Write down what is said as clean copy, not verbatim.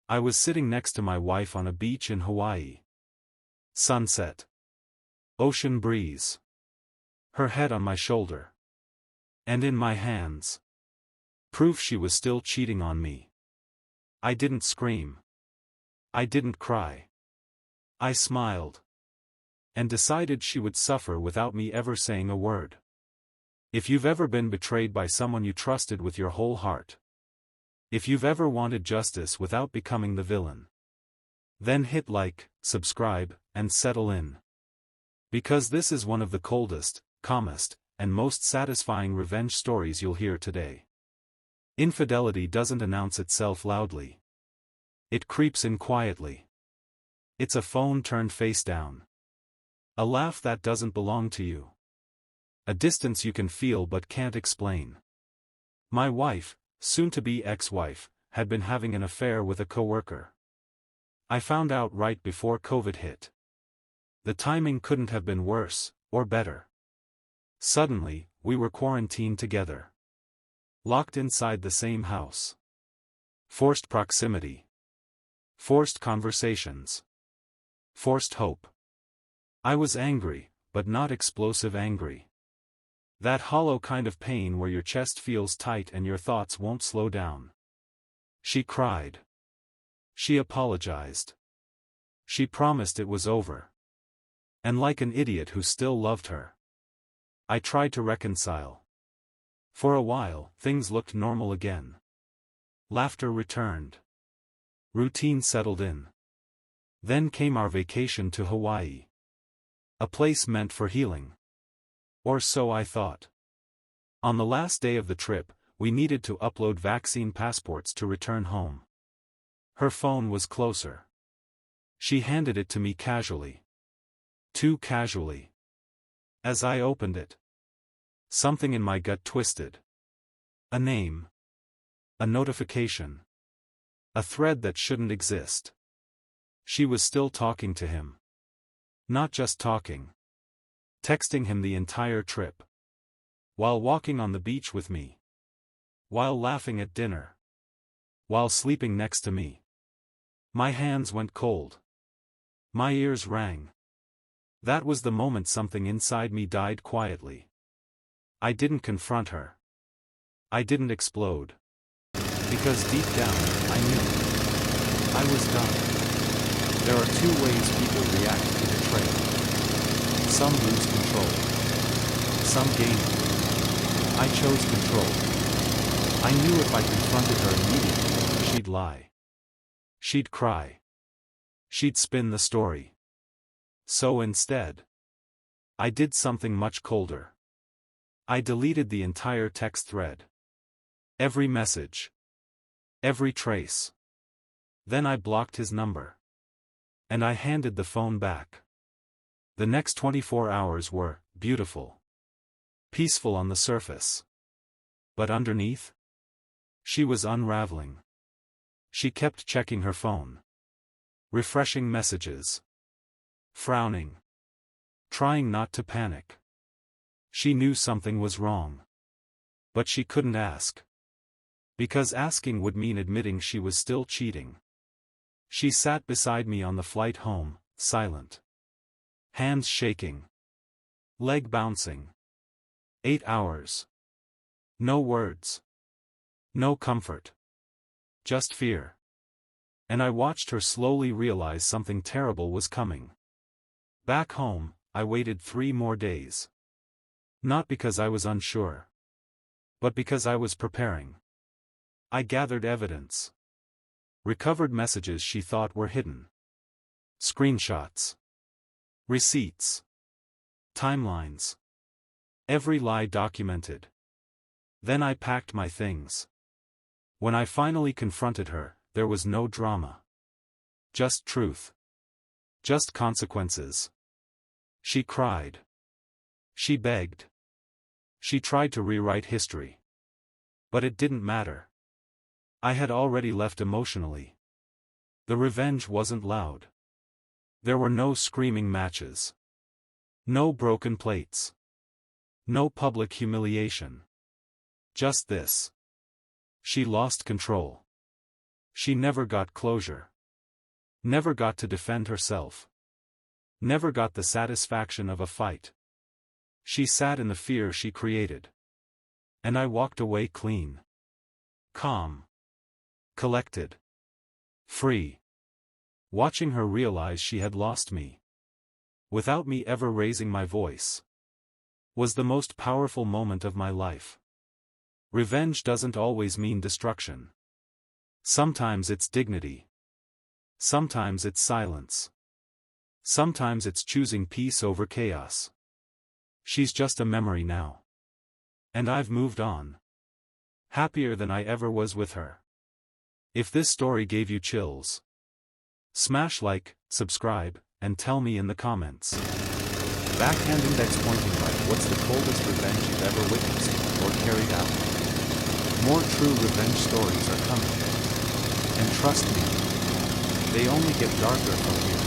I was sitting next to my wife on a beach in Hawaii. Sunset. Ocean breeze. Her head on my shoulder. And in my hands. Proof she was still cheating on me. I didn't scream. I didn't cry. I smiled. And decided she would suffer without me ever saying a word. If you've ever been betrayed by someone you trusted with your whole heart. If you've ever wanted justice without becoming the villain. Then hit like, subscribe, and settle in. Because this is one of the coldest, calmest, and most satisfying revenge stories you'll hear today. Infidelity doesn't announce itself loudly. It creeps in quietly. It's a phone turned face down. A laugh that doesn't belong to you. A distance you can feel but can't explain. My wife, soon-to-be ex-wife, had been having an affair with a coworker. I found out right before COVID hit. The timing couldn't have been worse, or better. Suddenly, we were quarantined together. Locked inside the same house. Forced proximity. Forced conversations. Forced hope. I was angry, but not explosive angry. That hollow kind of pain where your chest feels tight and your thoughts won't slow down. She cried. She apologized. She promised it was over. And like an idiot who still loved her, I tried to reconcile. For a while, things looked normal again. Laughter returned. Routine settled in. Then came our vacation to Hawaii. A place meant for healing. Or so I thought. On the last day of the trip, we needed to upload vaccine passports to return home. Her phone was closer. She handed it to me casually. Too casually. As I opened it, something in my gut twisted. A name. A notification. A thread that shouldn't exist. She was still talking to him. Not just talking. Texting him the entire trip. While walking on the beach with me. While laughing at dinner. While sleeping next to me. My hands went cold. My ears rang. That was the moment something inside me died quietly. I didn't confront her. I didn't explode. Because deep down, I knew. I was done. There are two ways people react to betrayal. Some lose control. Some gain it. I chose control. I knew if I confronted her immediately, she'd lie. She'd cry. She'd spin the story. So instead, I did something much colder. I deleted the entire text thread. Every message. Every trace. Then I blocked his number. And I handed the phone back. The next 24 hours were beautiful. Peaceful on the surface. But underneath? She was unraveling. She kept checking her phone. Refreshing messages. Frowning. Trying not to panic. She knew something was wrong. But she couldn't ask. Because asking would mean admitting she was still cheating. She sat beside me on the flight home, silent. Hands shaking. Leg bouncing. 8 hours. No words. No comfort. Just fear. And I watched her slowly realize something terrible was coming. Back home, I waited 3 more days. Not because I was unsure. But because I was preparing. I gathered evidence. Recovered messages she thought were hidden. Screenshots. Receipts. Timelines. Every lie documented. Then I packed my things. When I finally confronted her, there was no drama. Just truth. Just consequences. She cried. She begged. She tried to rewrite history. But it didn't matter. I had already left emotionally. The revenge wasn't loud. There were no screaming matches. No broken plates. No public humiliation. Just this. She lost control. She never got closure. Never got to defend herself. Never got the satisfaction of a fight. She sat in the fear she created. And I walked away clean. Calm. Collected. Free. Watching her realize she had lost me, without me ever raising my voice, was the most powerful moment of my life. Revenge doesn't always mean destruction. Sometimes it's dignity. Sometimes it's silence. Sometimes it's choosing peace over chaos. She's just a memory now. And I've moved on. Happier than I ever was with her. If this story gave you chills, smash like, subscribe, and tell me in the comments. Backhand index pointing right. What's the coldest revenge you've ever witnessed, or carried out? More true revenge stories are coming. And trust me, they only get darker from here.